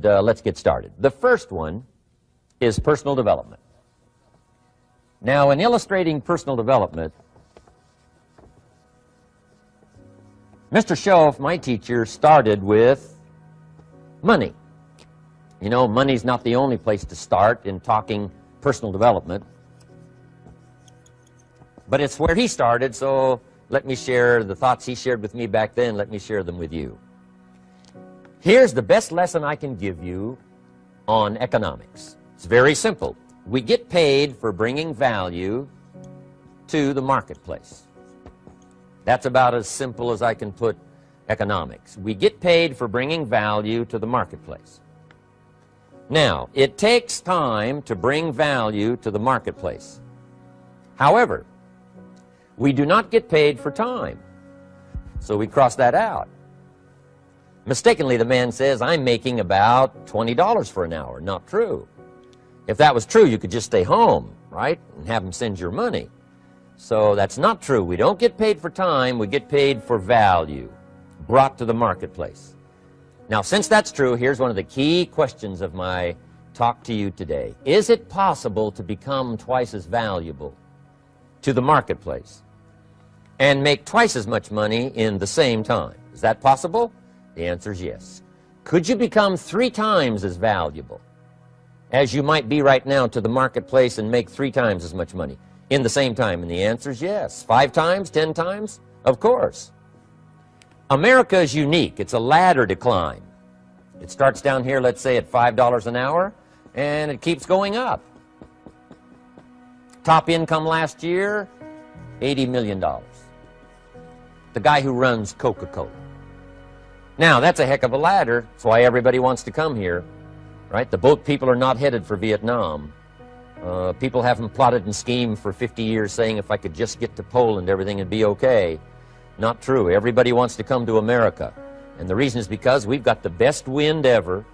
and let's get started. The first one is personal development. Now, in illustrating personal development, Mr. Schoaf, my teacher, started with money. You know, money's not the only place to start in talking personal development, but it's where he started, so let me share the thoughts he shared with me back then. Let me share them with you. Here's the best lesson I can give you on economics. It's very simple. We get paid for bringing value to the marketplace. That's about as simple as I can put economics. We get paid for bringing value to the marketplace. Now, it takes time to bring value to the marketplace. However, we do not get paid for time, so we cross that out. Mistakenly, the man says, I'm making about $20 for an hour. Not true. If that was true, you could just stay home, right, and have them send your money. So that's not true. We don't get paid for time. We get paid for value brought to the marketplace. Now, since that's true, here's one of the key questions of my talk to you today. Is it possible to become twice as valuable to the marketplace and make twice as much money in the same time? Is that possible? The answer is yes. Could you become 3 times as valuable as you might be right now to the marketplace and make 3 times as much money in the same time? And the answer is yes. 5 times, 10 times? Of course. America is unique. It's a ladder to climb. It starts down here, let's say, at $5 an hour, and it keeps going up. Top income last year, $80 million. The guy who runs Coca-Cola. Now, that's a heck of a ladder. That's why everybody wants to come here, right? The boat people are not headed for Vietnam. People haven't plotted and schemed for 50 years saying if I could just get to Poland, everything would be okay. Not true. Everybody wants to come to America. And the reason is because we've got the best wind ever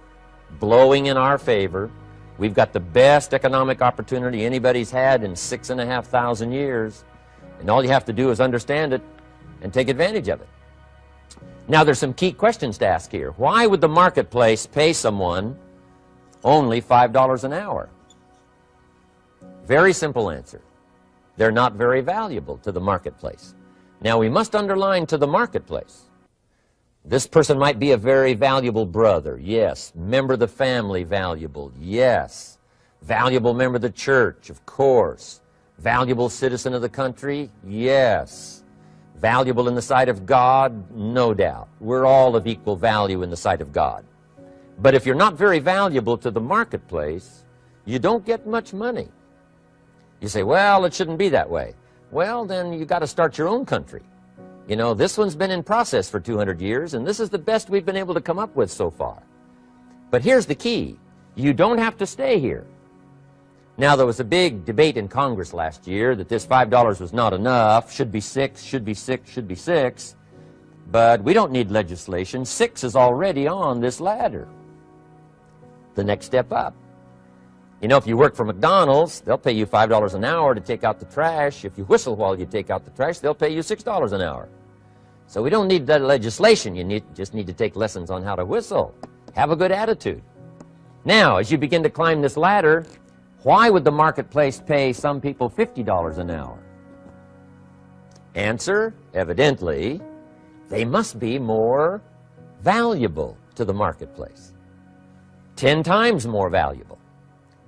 blowing in our favor. We've got the best economic opportunity anybody's had in 6,500 years. And all you have to do is understand it and take advantage of it. Now, there's some key questions to ask here. Why would the marketplace pay someone only $5 an hour? Very simple answer. They're not very valuable to the marketplace. Now, we must underline to the marketplace. This person might be a very valuable brother, yes. Member of the family, valuable, yes. Valuable member of the church, of course. Valuable citizen of the country, yes. Valuable in the sight of God, no doubt. We're all of equal value in the sight of God. But if you're not very valuable to the marketplace, you don't get much money. You say, well, it shouldn't be that way. Well, then you got to start your own country. You know, this one's been in process for 200 years, and this is the best we've been able to come up with so far. But here's the key. You don't have to stay here. Now, there was a big debate in Congress last year that this $5 was not enough, should be 6, should be 6, should be 6. But we don't need legislation. 6 is already on this ladder. The next step up. You know, if you work for McDonald's, they'll pay you $5 an hour to take out the trash. If you whistle while you take out the trash, they'll pay you $6 an hour. So we don't need that legislation. You just need to take lessons on how to whistle. Have a good attitude. Now, as you begin to climb this ladder, why would the marketplace pay some people $50 an hour? Answer, evidently, they must be more valuable to the marketplace. 10 times more valuable.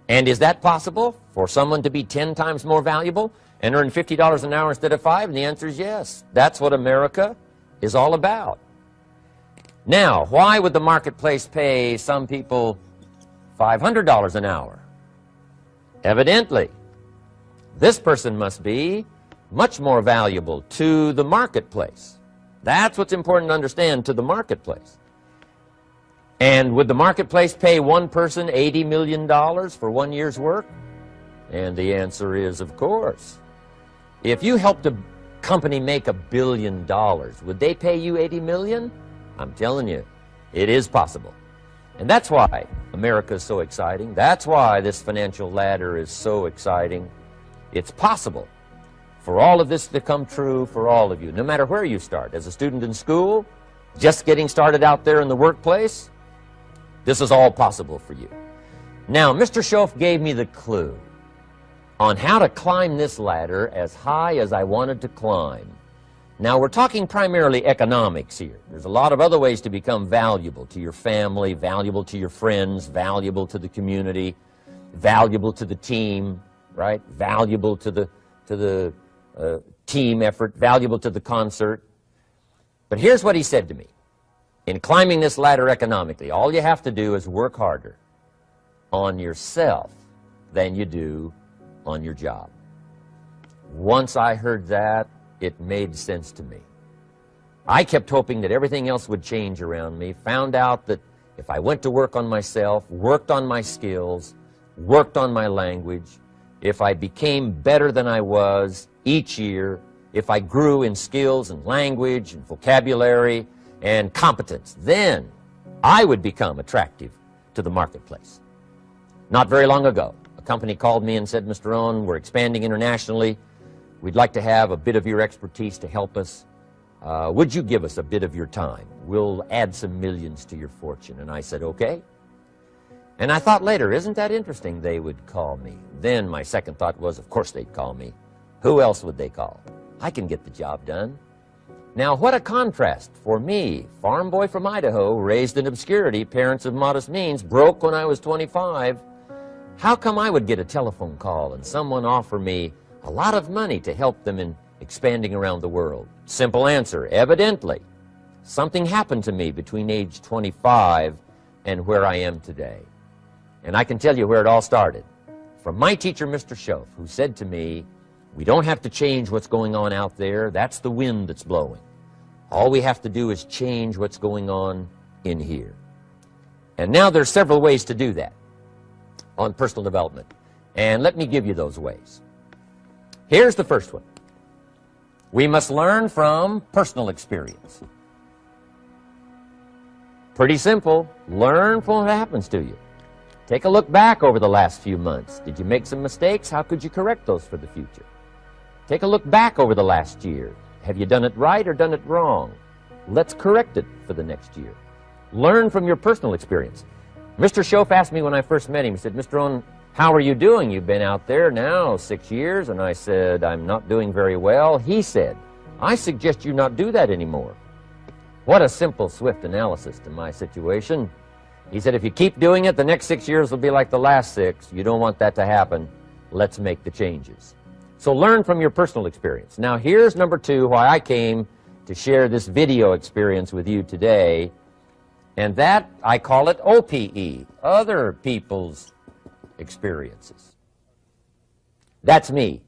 And is that possible for someone to be 10 times more valuable and earn $50 an hour instead of 5? And the answer is yes. That's what America is all about. Now, why would the marketplace pay some people $500 an hour? Evidently, this person must be much more valuable to the marketplace. That's what's important to understand, to the marketplace. And would the marketplace pay one person $80 million for 1 year's work? And the answer is, of course. If you helped a company make $1 billion, would they pay you $80 million? I'm telling you, it is possible. And that's why America is so exciting. That's why this financial ladder is so exciting. It's possible for all of this to come true for all of you, no matter where you start. As a student in school, just getting started out there in the workplace, This is all possible for you. Now, Mr. Schoaf gave me the clue on how to climb this ladder as high as I wanted to climb. Now, we're talking primarily economics here. There's a lot of other ways to become valuable to your family, valuable to your friends, valuable to the community, valuable to the team, right? Valuable to the team effort, valuable to the concert. But here's what he said to me. In climbing this ladder economically, all you have to do is work harder on yourself than you do on your job. Once I heard that, it made sense to me. I kept hoping that everything else would change around me, found out that if I went to work on myself, worked on my skills, worked on my language, if I became better than I was each year, if I grew in skills and language and vocabulary and competence, then I would become attractive to the marketplace. Not very long ago, a company called me and said, Mr. Rohn, we're expanding internationally. We'd like to have a bit of your expertise to help us. Would you give us a bit of your time? We'll add some millions to your fortune. And I said, okay. And I thought later, isn't that interesting? They would call me. Then my second thought was, of course they'd call me. Who else would they call? I can get the job done. Now, what a contrast for me, farm boy from Idaho, raised in obscurity, parents of modest means, broke when I was 25. How come I would get a telephone call and someone offer me a lot of money to help them in expanding around the world? Simple answer, evidently. Something happened to me between age 25 and where I am today. And I can tell you where it all started. From my teacher, Mr. Schoaf, who said to me, we don't have to change what's going on out there. That's the wind that's blowing. All we have to do is change what's going on in here. And now there's several ways to do that on personal development. And let me give you those ways. Here's the first one. We must learn from personal experience. Pretty simple. Learn from what happens to you. Take a look back over the last few months. Did you make some mistakes? How could you correct those for the future? Take a look back over the last year. Have you done it right or done it wrong? Let's correct it for the next year. Learn from your personal experience. Mr. Schoaf asked me when I first met him, he said, Mr. Rohn, how are you doing? You've been out there now 6 years. And I said, I'm not doing very well. He said, I suggest you not do that anymore. What a simple, swift analysis to my situation. He said, if you keep doing it, the next 6 years will be like the last 6. You don't want that to happen. Let's make the changes. So learn from your personal experience. Now here's number 2, why I came to share this video experience with you today. And that, I call it OPE, other people's experiences. That's me,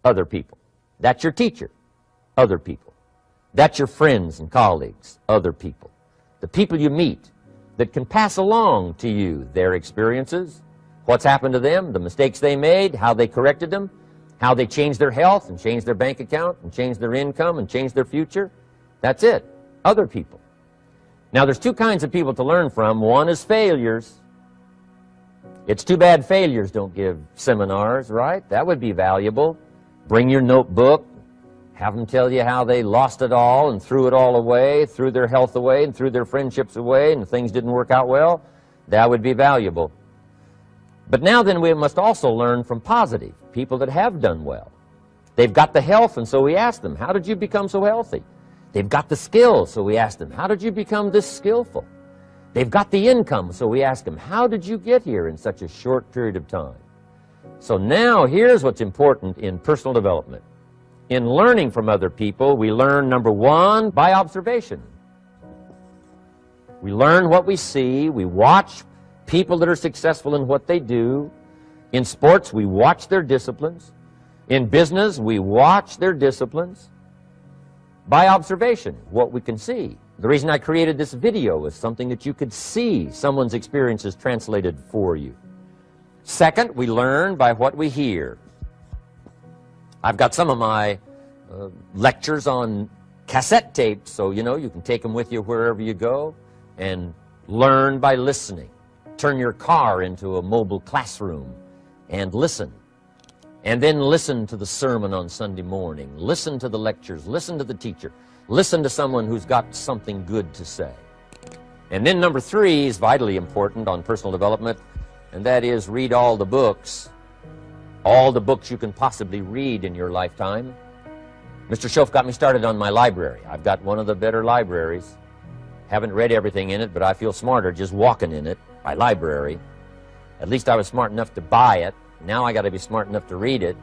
other people. That's your teacher, other people. That's your friends and colleagues, other people. The people you meet that can pass along to you their experiences, what's happened to them, the mistakes they made, how they corrected them, how they changed their health and changed their bank account and changed their income and changed their future. That's it, other people. Now, there's 2 kinds of people to learn from. One is failures. It's too bad failures don't give seminars, right? That would be valuable. Bring your notebook, have them tell you how they lost it all and threw it all away, threw their health away and threw their friendships away and things didn't work out well. That would be valuable. But now then we must also learn from positive, people that have done well. They've got the health, and so we ask them, how did you become so healthy? They've got the skills, so we ask them, how did you become this skillful? They've got the income, so we ask them, how did you get here in such a short period of time? So now here's what's important in personal development. In learning from other people, we learn, number 1, by observation. We learn what we see. We watch people that are successful in what they do. In sports, we watch their disciplines. In business, we watch their disciplines. By observation, what we can see. The reason I created this video was something that you could see someone's experiences translated for you. Second, we learn by what we hear. I've got some of my lectures on cassette tapes, so you can take them with you wherever you go and learn by listening. Turn your car into a mobile classroom and listen. And then listen to the sermon on Sunday morning. Listen to the lectures. Listen to the teacher. Listen to someone who's got something good to say. And then number 3 is vitally important on personal development, and that is read all the books you can possibly read in your lifetime. Mr. Schoaf got me started on my library. I've got one of the better libraries. Haven't read everything in it, but I feel smarter just walking in it, my library. At least I was smart enough to buy it. Now I got to be smart enough to read it.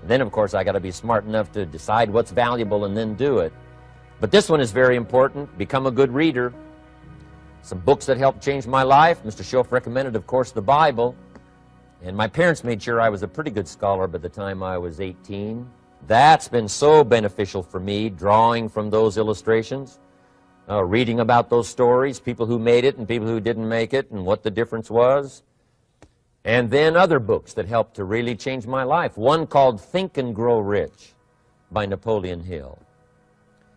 And then, of course, I got to be smart enough to decide what's valuable and then do it. But this one is very important. Become a good reader. Some books that helped change my life. Mr. Schoaf recommended, of course, the Bible. And my parents made sure I was a pretty good scholar by the time I was 18. That's been so beneficial for me, drawing from those illustrations, reading about those stories, people who made it and people who didn't make it, and what the difference was. And then other books that helped to really change my life. One called Think and Grow Rich by Napoleon Hill.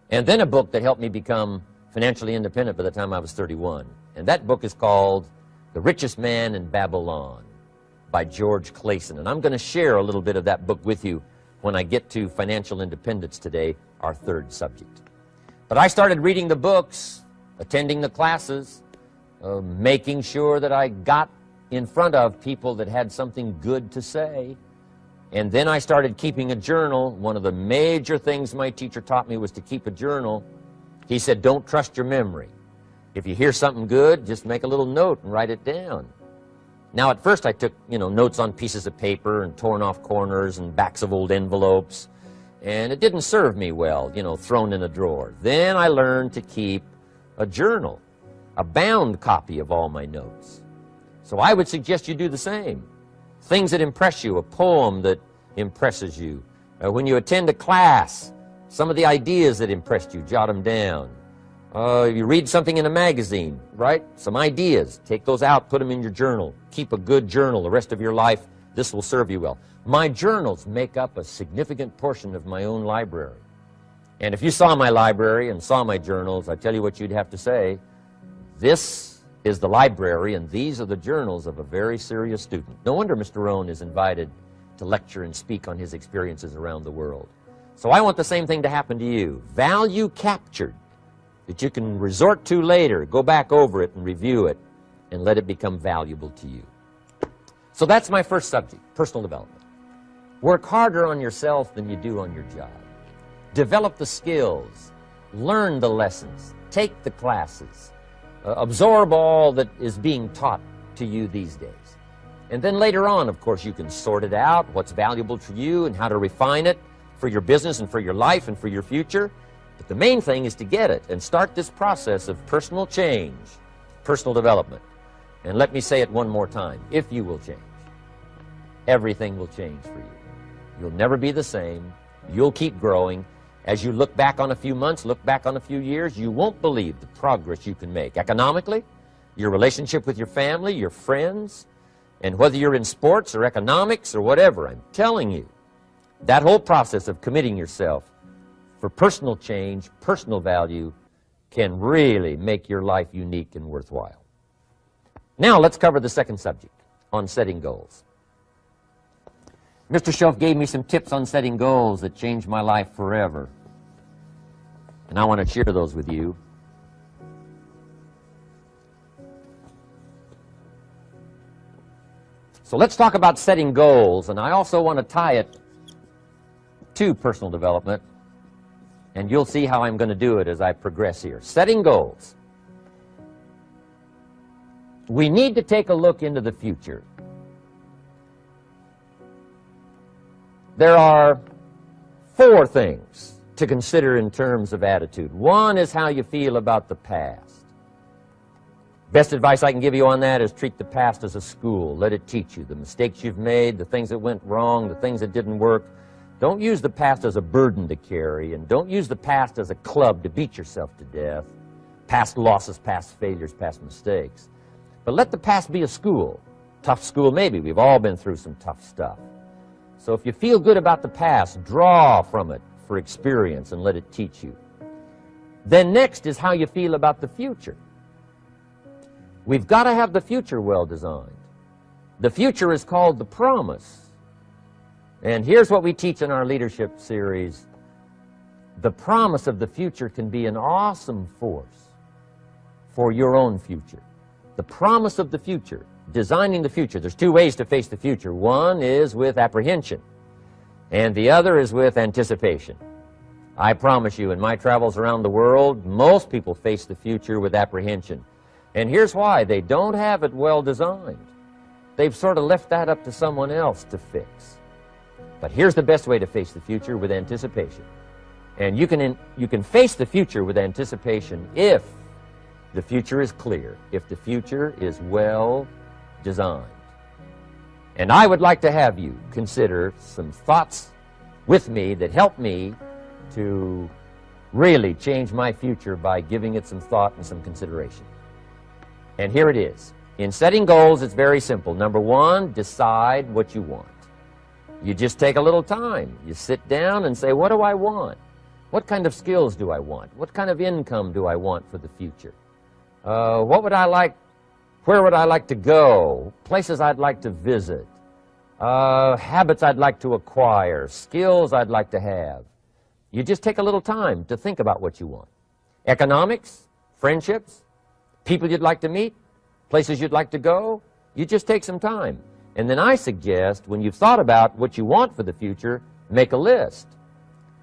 And then a book that helped me become financially independent by the time I was 31. And that book is called The Richest Man in Babylon by George Clason. And I'm going to share a little bit of that book with you when I get to financial independence today, our 3rd subject. But I started reading the books, attending the classes, making sure that I got in front of people that had something good to say. And then I started keeping a journal. One of the major things my teacher taught me was to keep a journal. He said, don't trust your memory. If you hear something good, just make a little note and write it down. Now, at first I took, notes on pieces of paper and torn off corners and backs of old envelopes. And it didn't serve me well, thrown in a drawer. Then I learned to keep a journal, a bound copy of all my notes. So I would suggest you do the same. Things that impress you, a poem that impresses you. When you attend a class, some of the ideas that impressed you, jot them down. You read something in a magazine, right? Some ideas. Take those out, put them in your journal. Keep a good journal the rest of your life. This will serve you well. My journals make up a significant portion of my own library. And if you saw my library and saw my journals, I tell you what you'd have to say. This is the library, and these are the journals of a very serious student. No wonder Mr. Rohn is invited to lecture and speak on his experiences around the world. So I want the same thing to happen to you. Value captured that you can resort to later, go back over it and review it, and let it become valuable to you. So that's my first subject, personal development. Work harder on yourself than you do on your job. Develop the skills, learn the lessons, take the classes, absorb all that is being taught to you these days. And then later on, of course, you can sort it out, what's valuable to you and how to refine it for your business and for your life and for your future. But the main thing is to get it and start this process of personal change, personal development. And let me say it one more time. If you will change, everything will change for you. You'll never be the same. You'll keep growing. As you look back on a few months, look back on a few years, you won't believe the progress you can make. Economically, your relationship with your family, your friends, and whether you're in sports or economics or whatever, I'm telling you, that whole process of committing yourself for personal change, personal value, can really make your life unique and worthwhile. Now let's cover the 2nd subject, on setting goals. Mr. Schoaf gave me some tips on setting goals that changed my life forever. And I want to share those with you. So let's talk about setting goals, and I also want to tie it to personal development, and you'll see how I'm going to do it as I progress here. Setting goals. We need to take a look into the future. There are 4 things to consider in terms of attitude. One is how you feel about the past. Best advice I can give you on that is treat the past as a school. Let it teach you the mistakes you've made, the things that went wrong, the things that didn't work. Don't use the past as a burden to carry, and don't use the past as a club to beat yourself to death. Past losses, past failures, past mistakes. But let the past be a school. Tough school maybe. We've all been through some tough stuff. So if you feel good about the past, draw from it for experience and let it teach you. Then next is how you feel about the future. We've got to have the future well designed. The future is called the promise. And here's what we teach in our leadership series. The promise of the future can be an awesome force for your own future. The promise of the future, designing the future. There's two ways to face the future. One is with apprehension, and the other is with anticipation. I promise you, in my travels around the world, most people face the future with apprehension. And here's why. They don't have it well designed. They've sort of left that up to someone else to fix. But here's the best way to face the future, with anticipation. And you can face the future with anticipation if the future is clear, if the future is well designed. And I would like to have you consider some thoughts with me that help me to really change my future by giving it some thought and some consideration. And here it is. In setting goals, it's very simple. Number one, decide what you want. You just take a little time. You sit down and say, what do I want? What kind of skills do I want? What kind of income do I want for the future? What would I like? Where would I like to go? Places I'd like to visit. Habits I'd like to acquire. Skills I'd like to have. You just take a little time to think about what you want. Economics, friendships, people you'd like to meet, places you'd like to go. You just take some time. And then I suggest, when you've thought about what you want for the future, make a list.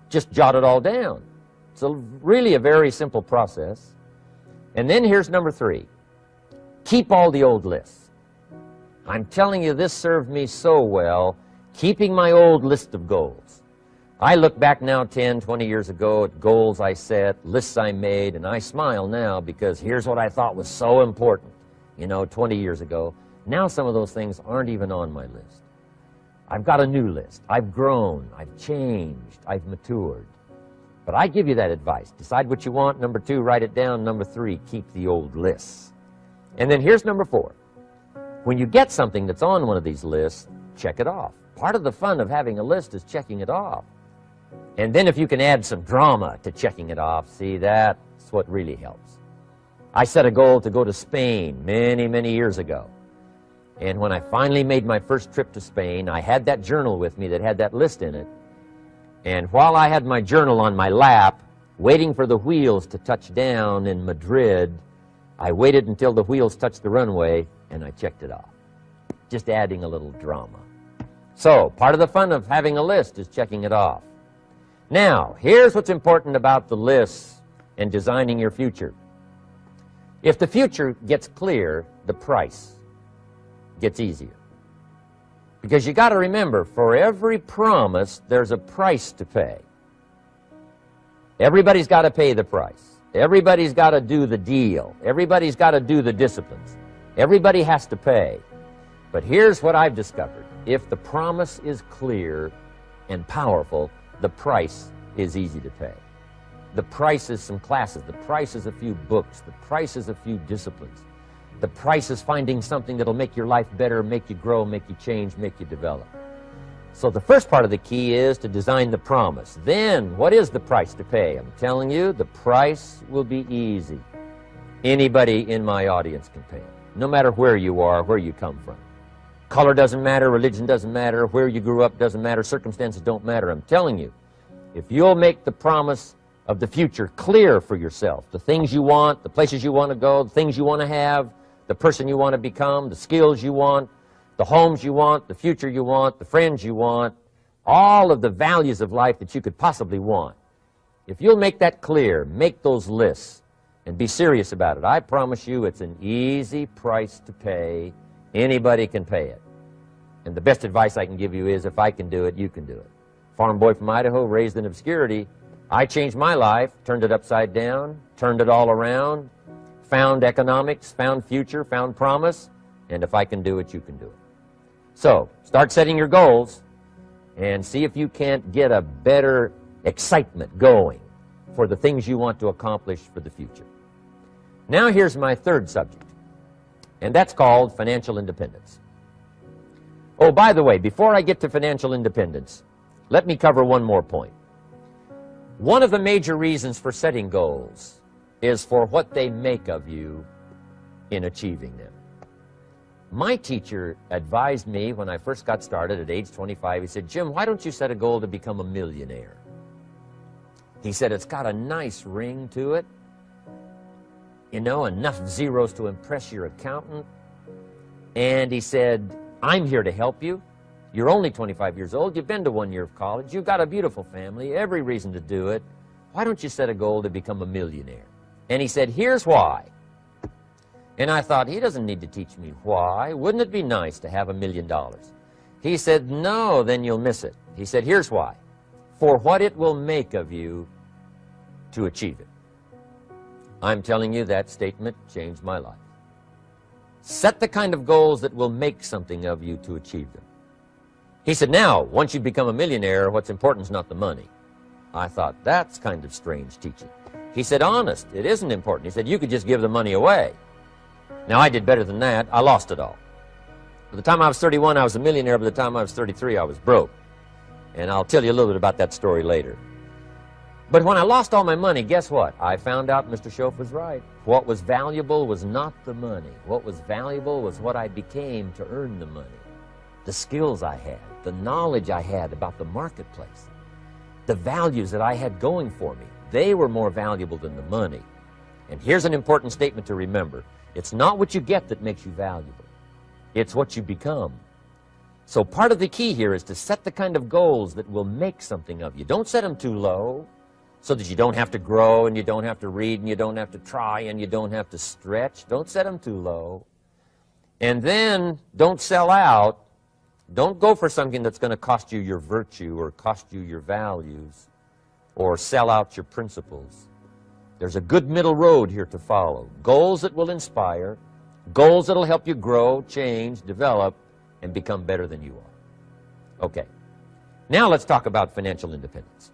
Just jot it all down. It's really a very simple process. And then here's number three. Keep all the old lists. I'm telling you, this served me so well, keeping my old list of goals. I look back now 10, 20 years ago at goals I set, lists I made, and I smile now because here's what I thought was so important, 20 years ago. Now some of those things aren't even on my list. I've got a new list. I've grown. I've changed. I've matured. But I give you that advice. Decide what you want. Number two, write it down. Number three, keep the old lists. And then here's number four. When you get something that's on one of these lists, check it off. Part of the fun of having a list is checking it off. And then if you can add some drama to checking it off, see, that's what really helps. I set a goal to go to Spain many, many years ago. And when I finally made my first trip to Spain, I had that journal with me that had that list in it. And while I had my journal on my lap, waiting for the wheels to touch down in Madrid, I waited until the wheels touched the runway, and I checked it off. Just adding a little drama. So, part of the fun of having a list is checking it off. Now, here's what's important about the lists and designing your future. If the future gets clear, the price gets easier. Because you got to remember, for every promise, there's a price to pay. Everybody's got to pay the price. Everybody's got to do the deal. Everybody's got to do the disciplines. Everybody has to pay. But here's what I've discovered. If the promise is clear and powerful, the price is easy to pay. The price is some classes. The price is a few books. The price is a few disciplines. The price is finding something that'll make your life better, make you grow, make you change, make you develop. So the first part of the key is to design the promise. Then, what is the price to pay? I'm telling you, the price will be easy. Anybody in my audience can pay it, no matter where you are, where you come from. Color doesn't matter, religion doesn't matter, where you grew up doesn't matter, circumstances don't matter. I'm telling you, if you'll make the promise of the future clear for yourself, the things you want, the places you want to go, the things you want to have, the person you want to become, the skills you want, the homes you want, the future you want, the friends you want, all of the values of life that you could possibly want. If you'll make that clear, make those lists, and be serious about it, I promise you it's an easy price to pay. Anybody can pay it. And the best advice I can give you is, if I can do it, you can do it. Farm boy from Idaho, raised in obscurity, I changed my life, turned it upside down, turned it all around, found economics, found future, found promise, and if I can do it, you can do it. So, start setting your goals and see if you can't get a better excitement going for the things you want to accomplish for the future. Now here's my third subject, and that's called financial independence. Oh, by the way, before I get to financial independence, let me cover one more point. One of the major reasons for setting goals is for what they make of you in achieving them. My teacher advised me when I first got started at age 25, he said, "Jim, why don't you set a goal to become a millionaire?" He said, "It's got a nice ring to it. you know, enough zeros to impress your accountant. And he said, I'm here to help you. You're only 25 years old. You've been to 1 year of college. You've got a beautiful family, every reason to do it. Why don't you set a goal to become a millionaire? And he said, here's why. And I thought, he doesn't need to teach me why. Wouldn't it be nice to have $1 million? He said, no, then you'll miss it. He said, here's why. For what it will make of you to achieve it. I'm telling you, that statement changed my life. Set the kind of goals that will make something of you to achieve them. He said, now, once you become a millionaire, what's important is not the money. I thought, that's kind of strange teaching. He said, honest, it isn't important. He said, you could just give the money away. Now, I did better than that. I lost it all. By the time I was 31, I was a millionaire. By the time I was 33, I was broke. And I'll tell you a little bit about that story later. But when I lost all my money, guess what? I found out Mr. Schoaf was right. What was valuable was not the money. What was valuable was what I became to earn the money. The skills I had, the knowledge I had about the marketplace, the values that I had going for me. They were more valuable than the money. And here's an important statement to remember. It's not what you get that makes you valuable. It's what you become. So part of the key here is to set the kind of goals that will make something of you. Don't set them too low so that you don't have to grow and you don't have to read and you don't have to try and you don't have to stretch. Don't set them too low. And then don't sell out. Don't go for something that's going to cost you your virtue or cost you your values or sell out your principles. There's a good middle road here to follow. Goals that will inspire, goals that will help you grow, change, develop, and become better than you are. Okay, now let's talk about financial independence.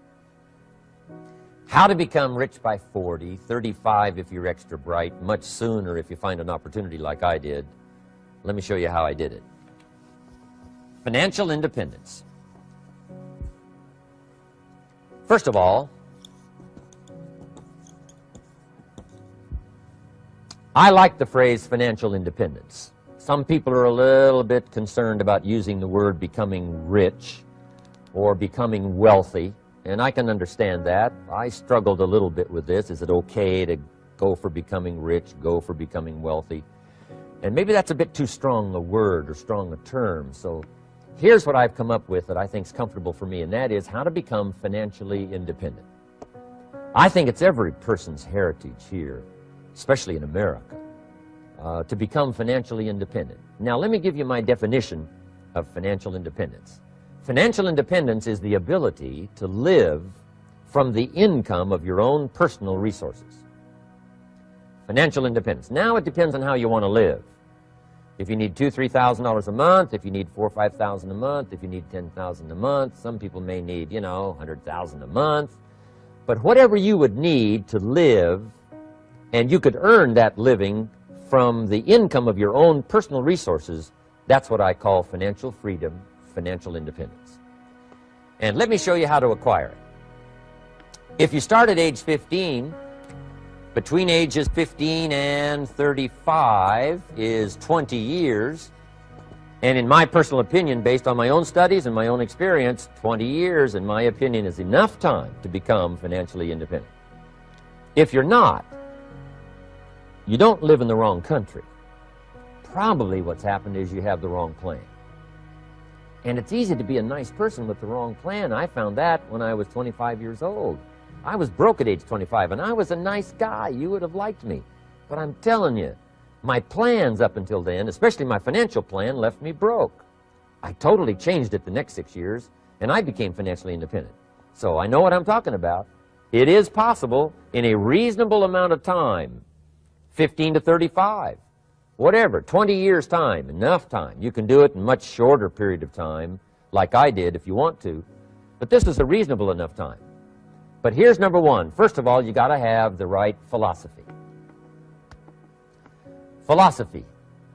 How to become rich by 40, 35 if you're extra bright, much sooner if you find an opportunity like I did. Let me show you how I did it. Financial independence. First of all, I like the phrase financial independence. Some people are a little bit concerned about using the word becoming rich or becoming wealthy, and I can understand that. I struggled a little bit with this. Is it okay to go for becoming rich, go for becoming wealthy? And maybe that's a bit too strong a word or strong a term, so here's what I've come up with that I think is comfortable for me, and that is how to become financially independent. I think it's every person's heritage here, especially in America, to become financially independent. Now, let me give you my definition of financial independence. Financial independence is the ability to live from the income of your own personal resources. Financial independence. Now, it depends on how you want to live. If you need $2,000, $3,000 a month, if you need $4,000 or $5,000 a month, if you need $10,000 a month, some people may need, you know, $100,000 a month. But whatever you would need to live, and you could earn that living from the income of your own personal resources, that's what I call financial freedom, financial independence. And let me show you how to acquire it. If you start at age 15, between ages 15 and 35 is 20 years. And in my personal opinion, based on my own studies and my own experience, 20 years, in my opinion, is enough time to become financially independent. If you're not, you don't live in the wrong country. Probably what's happened is you have the wrong plan. And it's easy to be a nice person with the wrong plan. I found that when I was 25 years old. I was broke at age 25, and I was a nice guy. You would have liked me. But I'm telling you, my plans up until then, especially my financial plan, left me broke. I totally changed it the next 6 years, and I became financially independent. So I know what I'm talking about. It is possible in a reasonable amount of time, 15 to 35, whatever, 20 years time, enough time. You can do it in a much shorter period of time, like I did if you want to. But this is a reasonable enough time. But here's number one. First of all, you got to have the right philosophy. Philosophy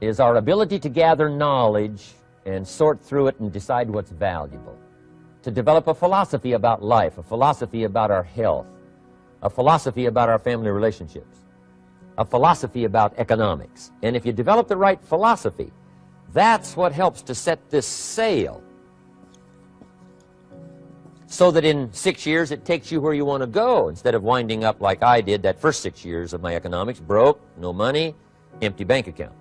is our ability to gather knowledge and sort through it and decide what's valuable. To develop a philosophy about life, a philosophy about our health, a philosophy about our family relationships, a philosophy about economics. And if you develop the right philosophy, that's what helps to set this sail. so that in 6 years it takes you where you want to go, instead of winding up like I did that first 6 years of my economics, broke, no money, empty bank account.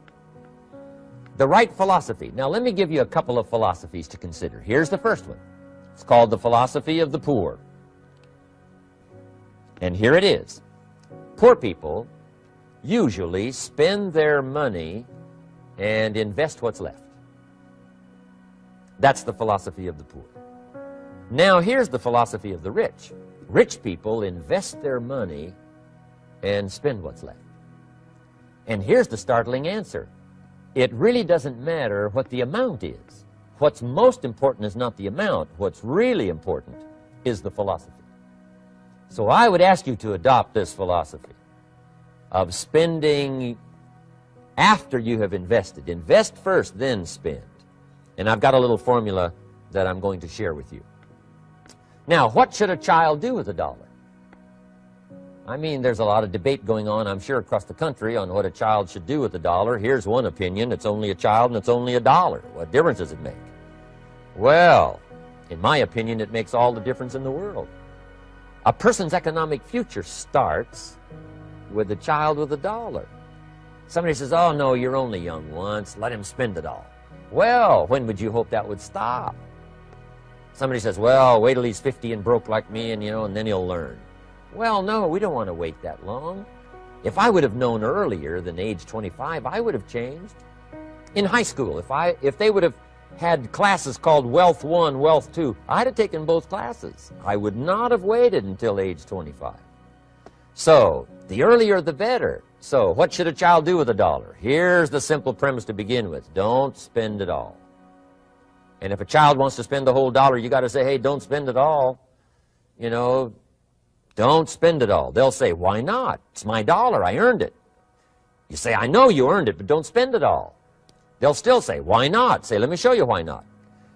The right philosophy. Now let me give you a couple of philosophies to consider. Here's the first one. It's called the philosophy of the poor. And here it is. Poor people usually spend their money and invest what's left. That's the philosophy of the poor. Now here's the philosophy of the rich. Rich people invest their money and spend what's left. And here's the startling answer. It really doesn't matter what the amount is. What's most important is not the amount. What's really important is the philosophy. So I would ask you to adopt this philosophy of spending after you have invested. Invest first, then spend. And I've got a little formula that I'm going to share with you. Now, what should a child do with $1? I mean, there's a lot of debate going on, I'm sure, across the country on what a child should do with $1. Here's one opinion. It's only a child and it's only $1. What difference does it make? Well, in my opinion, it makes all the difference in the world. A person's economic future starts with a child with $1. Somebody says, oh, no, you're only young once. Let him spend it all. Well, when would you hope that would stop? Somebody says, well, wait till he's 50 and broke like me, and, and then he'll learn. Well, no, we don't want to wait that long. If I would have known earlier than age 25, I would have changed. In high school, if they would have had classes called Wealth 1, Wealth 2, I'd have taken both classes. I would not have waited until age 25. So, the earlier the better. So, what should a child do with $1? Here's the simple premise to begin with. Don't spend it all. And if a child wants to spend the whole $1, you got to say, hey, don't spend it all. Don't spend it all. They'll say, why not? It's my $1. I earned it. You say, I know you earned it, but don't spend it all. They'll still say, why not? Say, let me show you why not.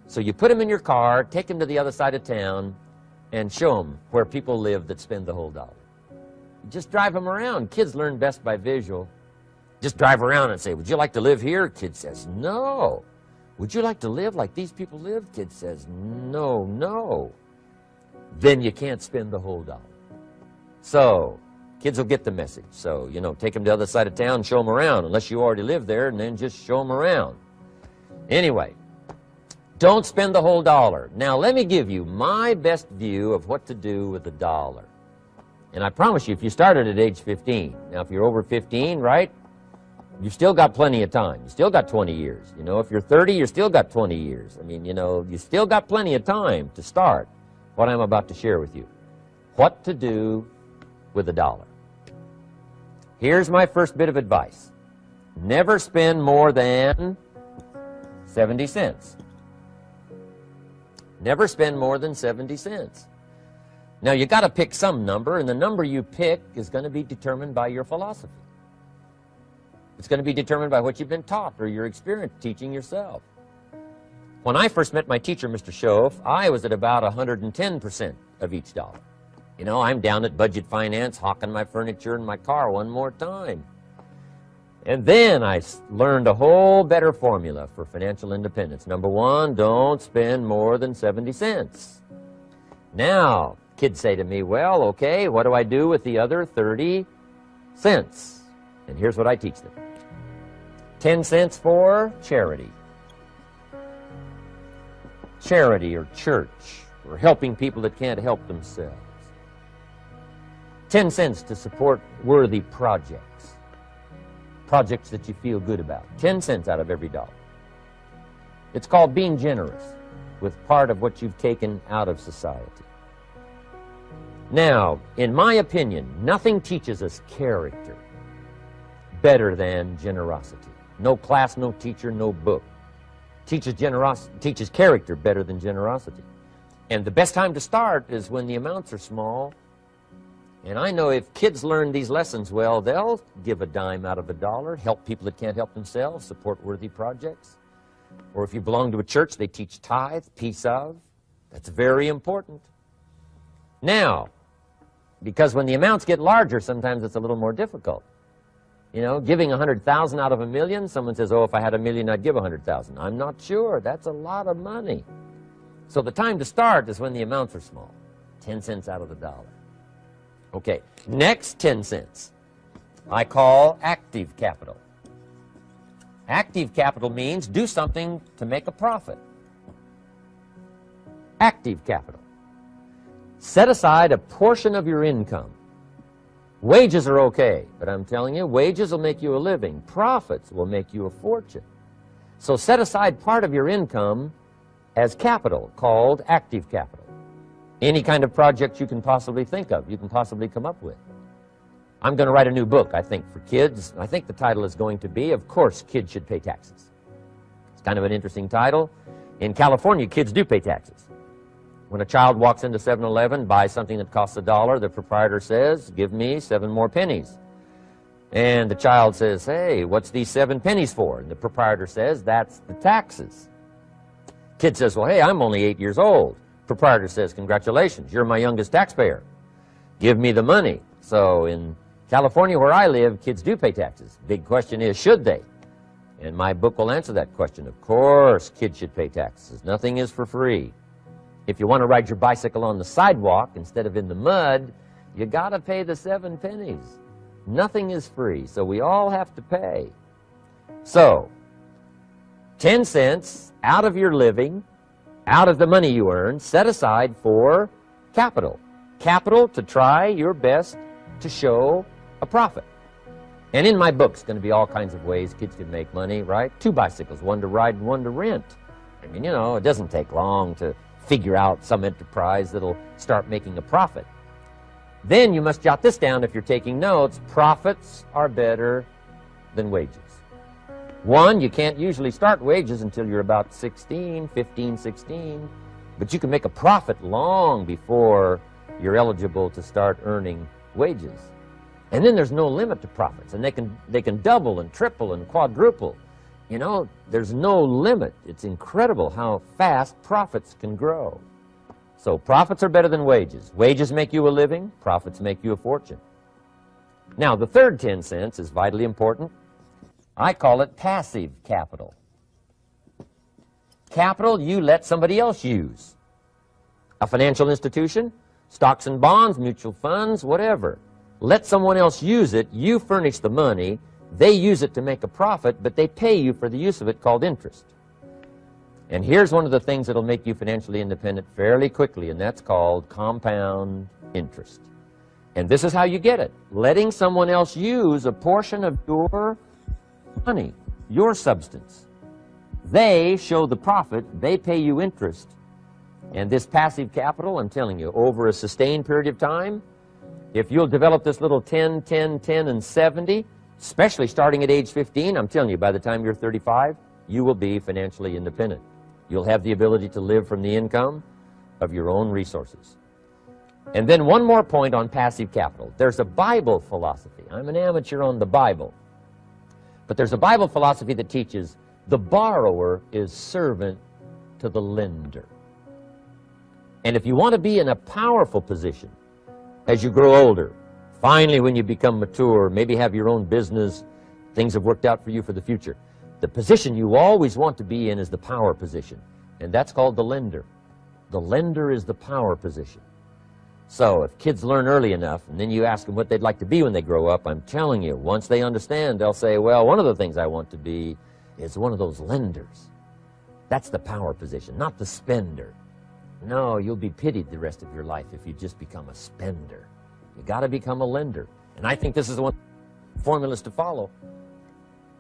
So you put them in your car, take them to the other side of town, and show them where people live that spend the whole $1. You just drive them around. Kids learn best by visual. Just drive around and say, would you like to live here? Kid says, no. Would you like to live like these people live? Kid says, no, no. Then you can't spend the whole $1. So, kids will get the message. So, take them to the other side of town, show them around, unless you already live there, and then just show them around. Anyway, don't spend the whole $1. Now, let me give you my best view of what to do with $1. And I promise you, if you started at age 15, now if you're over 15, right, you've still got plenty of time. You still got 20 years. If you're 30, you still got 20 years. I mean, you still got plenty of time to start what I'm about to share with you. What to do with $1. Here's my first bit of advice. Never spend more than 70 cents. Never spend more than 70 cents. Now, you got to pick some number, and the number you pick is going to be determined by your philosophy. It's going to be determined by what you've been taught or your experience teaching yourself. When I first met my teacher, Mr. Schoaf, I was at about 110% of each dollar. I'm down at budget finance, hawking my furniture and my car one more time. And then I learned a whole better formula for financial independence. Number one, don't spend more than 70 cents. Now, kids say to me, well, okay, what do I do with the other 30 cents? And here's what I teach them. 10 cents for charity. Charity or church, or helping people that can't help themselves. 10 cents to support worthy projects. Projects that you feel good about. 10 cents out of every $1. It's called being generous with part of what you've taken out of society. Now, in my opinion, nothing teaches us character better than generosity. No class, no teacher, no book teaches character better than generosity. And the best time to start is when the amounts are small. And I know if kids learn these lessons well, they'll give a dime out of $1, help people that can't help themselves, support worthy projects. Or if you belong to a church, they teach tithe, piece of. That's very important. Now, because when the amounts get larger, sometimes it's a little more difficult. Giving 100,000 out of $1 million, someone says, oh, if I had $1 million, I'd give 100,000. I'm not sure. That's a lot of money. So the time to start is when the amounts are small. 10 cents out of the dollar. Okay, next 10 cents I call active capital. Active capital means do something to make a profit. Active capital. Set aside a portion of your income. Wages are okay, but I'm telling you, wages will make you a living. Profits will make you a fortune. So set aside part of your income as capital, called active capital. Any kind of project you can possibly think of, you can possibly come up with. I'm going to write a new book, I think, for kids. I think the title is going to be, Of Course Kids Should Pay Taxes. It's kind of an interesting title. In California, kids do pay taxes. When a child walks into 7-Eleven, buys something that costs $1, the proprietor says, give me 7 more pennies. And the child says, hey, what's these 7 pennies for? And the proprietor says, that's the taxes. Kid says, well, hey, I'm only 8 years old. Proprietor says, congratulations, you're my youngest taxpayer. Give me the money. So in California, where I live, kids do pay taxes. Big question is, should they? And my book will answer that question. Of course, kids should pay taxes. Nothing is for free. If you want to ride your bicycle on the sidewalk instead of in the mud, you got to pay the 7 pennies. Nothing is free, so we all have to pay. So, 10 cents out of your living, out of the money you earn, set aside for capital. Capital to try your best to show a profit. And in my book, it's going to be all kinds of ways kids can make money, right? 2 bicycles, one to ride and one to rent. I mean, you know, it doesn't take long to figure out some enterprise that'll start making a profit. Then you must jot this down if you're taking notes. Profits are better than wages. 1, you can't usually start wages until you're about 16, 15, 16, but you can make a profit long before you're eligible to start earning wages. And then there's no limit to profits, and they can double and triple and quadruple. You know, there's no limit. It's incredible how fast profits can grow. So profits are better than wages. Wages make you a living, profits make you a fortune. Now, the third 10 cents is vitally important. I call it passive capital. Capital you let somebody else use. A financial institution, stocks and bonds, mutual funds, whatever. Let someone else use it, you furnish the money, they use it to make a profit, but they pay you for the use of it, called interest. And here's one of the things that'll make you financially independent fairly quickly, and that's called compound interest. And this is how you get it. Letting someone else use a portion of your money, your substance. They show the profit, they pay you interest. And this passive capital, I'm telling you, over a sustained period of time, if you'll develop this little 10, 10, 10, and 70, especially starting at age 15, I'm telling you, by the time you're 35, you will be financially independent. You'll have the ability to live from the income of your own resources. And then one more point on passive capital. There's a Bible philosophy. I'm an amateur on the Bible. But there's a Bible philosophy that teaches the borrower is servant to the lender. And if you want to be in a powerful position as you grow older, finally when you become mature, maybe have your own business, things have worked out for you for the future, the position you always want to be in is the power position, and that's called the lender. The lender is the power position. So if kids learn early enough, and then you ask them what they'd like to be when they grow up, I'm telling you, once they understand, they'll say, well, one of the things I want to be is one of those lenders. That's the power position, not the spender. No, you'll be pitied the rest of your life if you just become a spender. You got to become a lender. And I think this is the one formulas to follow.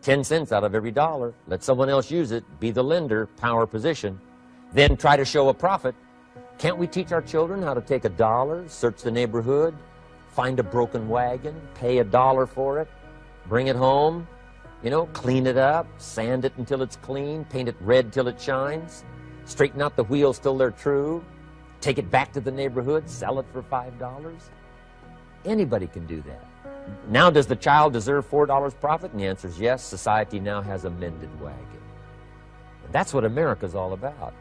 10 cents out of every dollar. Let someone else use it. Be the lender, power position. Then try to show a profit. Can't we teach our children how to take $1, search the neighborhood, find a broken wagon, pay $1 for it, bring it home, you know, clean it up, sand it until it's clean, paint it red till it shines, straighten out the wheels till they're true, take it back to the neighborhood, sell it for $5? Anybody can do that. Now, does the child deserve $4 profit? And the answer is yes. Society now has a mended wagon. And that's what America's all about.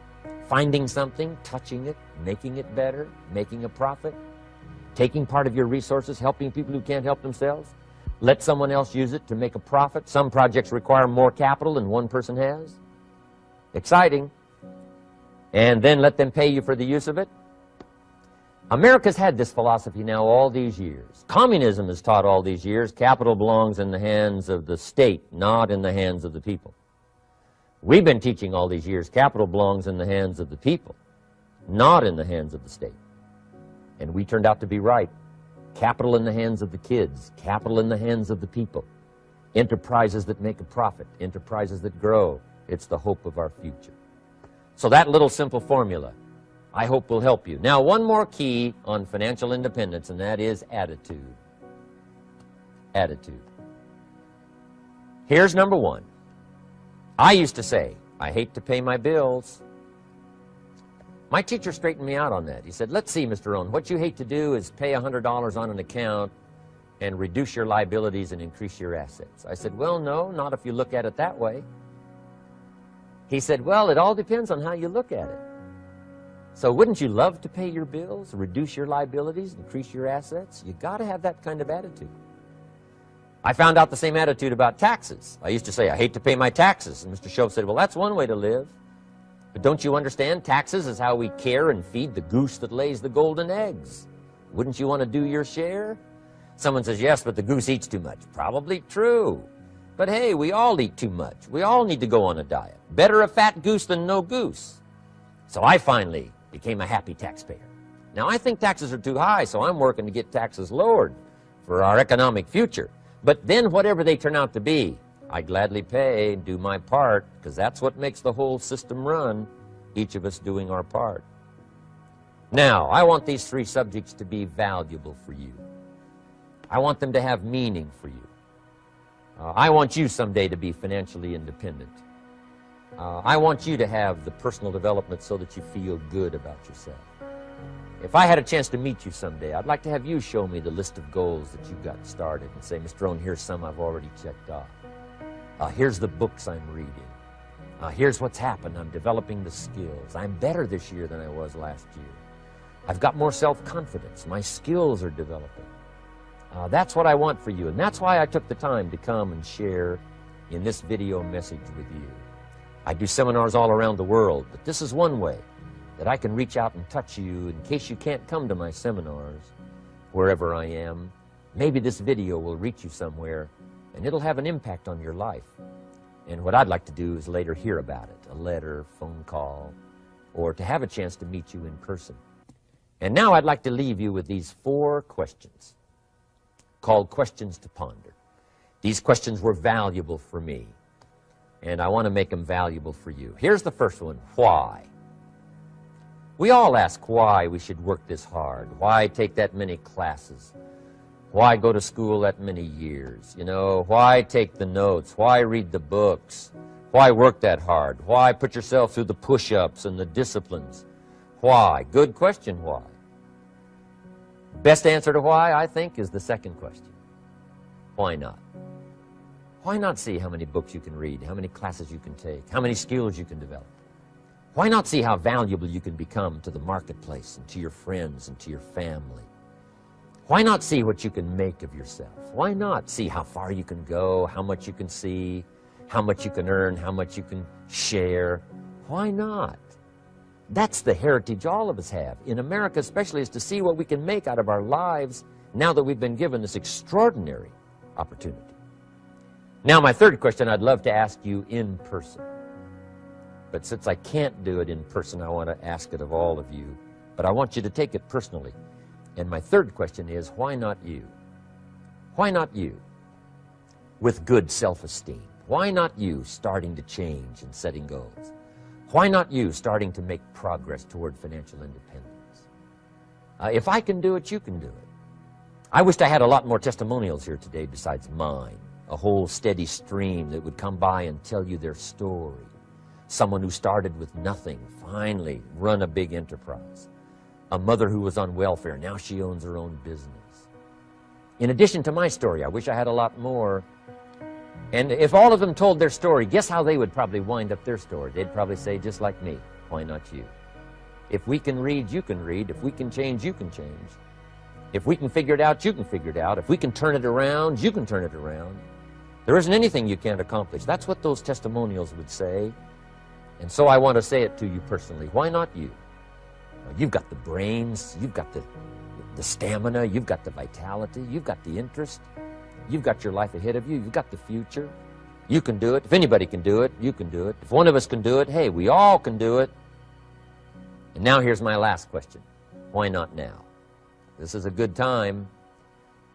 Finding something, touching it, making it better, making a profit, taking part of your resources, helping people who can't help themselves. Let someone else use it to make a profit. Some projects require more capital than one person has. Exciting. and then let them pay you for the use of it? America's had this philosophy now all these years. Communism has taught all these years capital belongs in the hands of the state, not in the hands of the people. We've been teaching all these years capital belongs in the hands of the people, not in the hands of the state. And we turned out to be right. Capital in the hands of the kids, capital in the hands of the people. Enterprises that make a profit, enterprises that grow. It's the hope of our future. So that little simple formula, I hope, will help you. Now, one more key on financial independence, and that is attitude. Attitude. Here's number one. I used to say, I hate to pay my bills. My teacher straightened me out on that. He said, let's see, Mr. Rohn, what you hate to do is pay $100 on an account and reduce your liabilities and increase your assets. I said, well, no, not if you look at it that way. He said, well, it all depends on how you look at it. So wouldn't you love to pay your bills, reduce your liabilities, increase your assets? You got to have that kind of attitude. I found out the same attitude about taxes. I used to say, I hate to pay my taxes. And Mr. Shove said, well, that's one way to live. But don't you understand? Taxes is how we care and feed the goose that lays the golden eggs. Wouldn't you want to do your share? Someone says, yes, but the goose eats too much. Probably true. But hey, we all eat too much. We all need to go on a diet. Better a fat goose than no goose. So I finally became a happy taxpayer. Now, I think taxes are too high, so I'm working to get taxes lowered for our economic future. But then whatever they turn out to be, I gladly pay and do my part, because that's what makes the whole system run, each of us doing our part. Now, I want these three subjects to be valuable for you. I want them to have meaning for you. I want you someday to be financially independent. I want you to have the personal development so that you feel good about yourself. If I had a chance to meet you someday, I'd like to have you show me the list of goals that you got started and say, Mr. Rohn, here's some I've already checked off. Here's the books I'm reading. Here's what's happened. I'm developing the skills. I'm better this year than I was last year. I've got more self-confidence. My skills are developing. That's what I want for you, and that's why I took the time to come and share in this video message with you. I do seminars all around the world, but this is one way that I can reach out and touch you in case you can't come to my seminars, wherever I am. Maybe this video will reach you somewhere, and it'll have an impact on your life. And what I'd like to do is later hear about it, a letter, phone call, or to have a chance to meet you in person. And now I'd like to leave you with these 4 questions called questions to ponder. These questions were valuable for me, and I want to make them valuable for you. Here's the first one, why? We all ask why we should work this hard, why take that many classes, why go to school that many years, you know, why take the notes, why read the books, why work that hard, why put yourself through the push-ups and the disciplines, why? Good question, why? Best answer to why, I think, is the second question. Why not? Why not see how many books you can read, how many classes you can take, how many skills you can develop? Why not see how valuable you can become to the marketplace and to your friends and to your family? Why not see what you can make of yourself? Why not see how far you can go, how much you can see, how much you can earn, how much you can share? Why not? That's the heritage all of us have, in America especially, is to see what we can make out of our lives now that we've been given this extraordinary opportunity. Now, my third question I'd love to ask you in person. But since I can't do it in person, I want to ask it of all of you. But I want you to take it personally. And my third question is, why not you? Why not you with good self-esteem? Why not you starting to change and setting goals? Why not you starting to make progress toward financial independence? If I can do it, you can do it. I wished I had a lot more testimonials here today besides mine. A whole steady stream that would come by and tell you their story. Someone who started with nothing, finally run a big enterprise. A mother who was on welfare, now she owns her own business. In addition to my story, I wish I had a lot more. And if all of them told their story, guess how they would probably wind up their story? They'd probably say, just like me, why not you? If we can read, you can read. If we can change, you can change. If we can figure it out, you can figure it out. If we can turn it around, you can turn it around. There isn't anything you can't accomplish. That's what those testimonials would say. And so I want to say it to you personally. Why not you? You've got the brains, you've got the stamina, you've got the vitality, you've got the interest, you've got your life ahead of you, you've got the future. You can do it. If anybody can do it, you can do it. If one of us can do it, hey, we all can do it. And now here's my last question. Why not now? This is a good time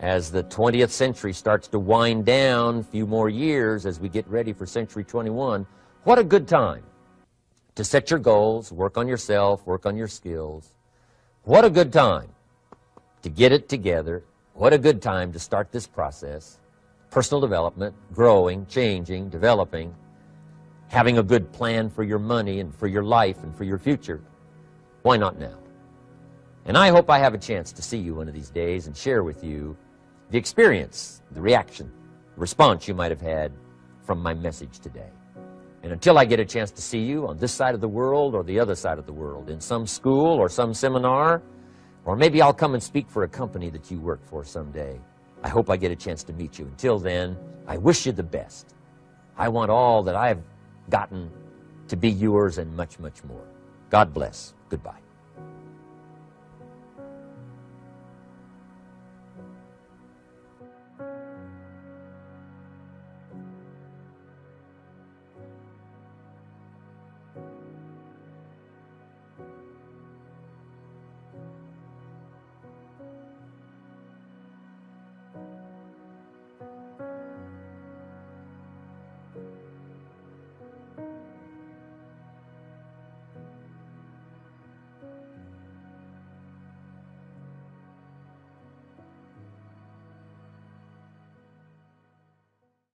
as the 20th century starts to wind down, a few more years as we get ready for century 21. What a good time to set your goals, work on yourself, work on your skills. What a good time to get it together. What a good time to start this process. Personal development, growing, changing, developing, having a good plan for your money and for your life and for your future. Why not now? And I hope I have a chance to see you one of these days and share with you the experience, the reaction, the response you might have had from my message today. And until I get a chance to see you on this side of the world or the other side of the world, in some school or some seminar, or maybe I'll come and speak for a company that you work for someday, I hope I get a chance to meet you. Until then, I wish you the best. I want all that I've gotten to be yours and much, much more. God bless. Goodbye.